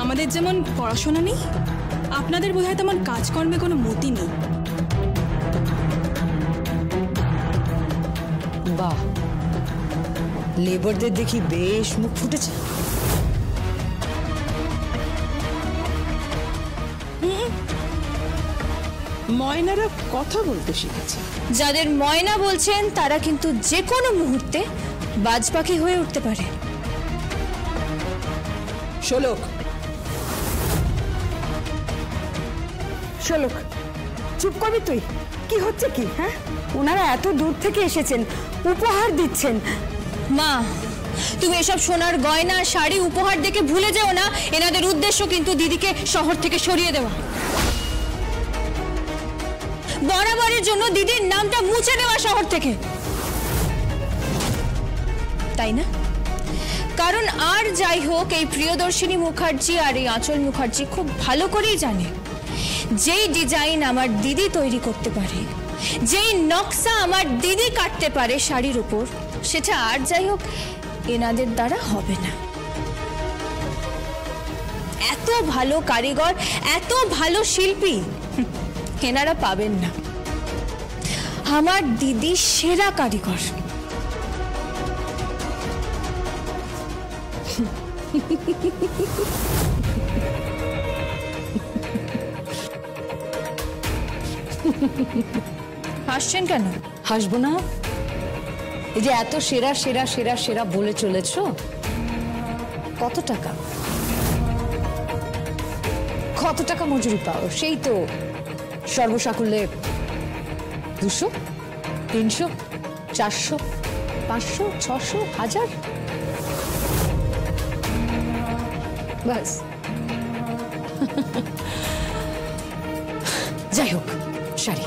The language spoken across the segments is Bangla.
আমাদের যেমন পড়াশোনা নেই, আপনাদের বোধহয় তেমন কাজকর্মে কোনো মতি নেই। বাহ, লেবারদের দেখি বেশ মুখ ফুটেছে। ময়নারা কথা বলতে শিখেছে। যাদের ময়না বলছেন তারা কিন্তু যে কোনো মুহূর্তে বাজ পাখি হয়ে উঠতে পারে। শোলক, শোলক, চুপ করবি তুই? কি হচ্ছে কি? হ্যাঁ, ওনারা এত দূর থেকে এসেছেন, উপহার দিচ্ছেন। মা, তুমি এসব সোনার গয়না শাড়ি উপহার দেখে ভুলে যেও না, এনাদের উদ্দেশ্য কিন্তু দিদিকে শহর থেকে সরিয়ে দেওয়া, বরাবরের জন্য দিদির নামটা মুছে দেওয়া শহর থেকে, তাই না? কারণ আর যাই হোক, এই প্রিয়দর্শিনী মুখার্জি আর এই আঁচল মুখার্জি খুব ভালো করেই জানে যেই ডিজাইন আমার দিদি তৈরি করতে পারে, যেই নকশা আমার দিদি কাটতে পারে শাড়ির উপর, সেটা আর যাই হোক এনাদের দ্বারা হবে না। এত ভালো কারিগর, এত ভালো শিল্পী এনারা পাবেন না। আমার দিদি সেরা কারিগর। হাসছেন কেন? হাসবো না? এই যে এত সেরা সেরা সেরা সেরা বলে চলেছ, কত টাকা কত টাকা মজুরি পাও? সেই তো সর্বসাকুল্যে 200, 300, 400, 500, 600, 1000, বাস। যাই হোক, শাড়ি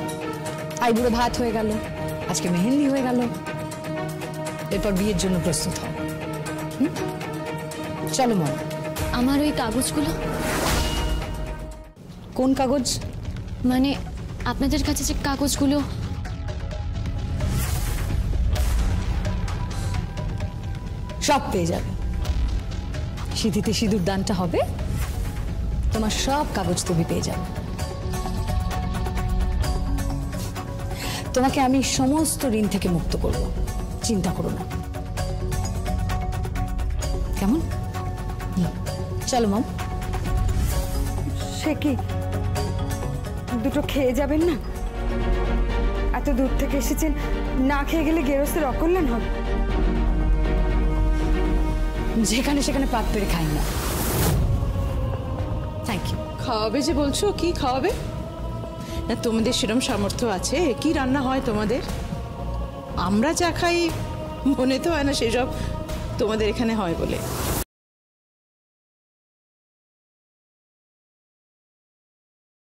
আইবুড়ো ভাত হয়ে গেল, আজকে মেহেন্দি হয়ে গেল, এরপর বিয়ের জন্য প্রস্তুত হও। চলো মা। আমার ওই কাগজগুলো? কোন কাগজ? মানে আপনাদের কাছে যে কাগজগুলো। সব পেয়ে যাবে। সিঁথিতে সিঁদুর দানটা হবে, তোমার সব কাগজ তুমি পেয়ে যাবে। তোমাকে আমি সমস্ত ঋণ থেকে মুক্ত করব, চিন্তা করো না। কেমন? চলো মাম। সে কি, দুটো খেয়ে যাবেন না? এত দূর থেকে এসেছেন, না খেয়ে গেলে গেরস্তের অকল্যাণ হবে। যেখানে সেখানে পাত পেরে খাই না। Thank you. খাওয়াবে যে বলছো, কি খাওয়াবে? না তোমাদের সেরকম সামর্থ্য আছে? কি রান্না হয় তোমাদের? আমরা যা খাই মনে তো হয় না সেসব তোমাদের এখানে হয় বলে।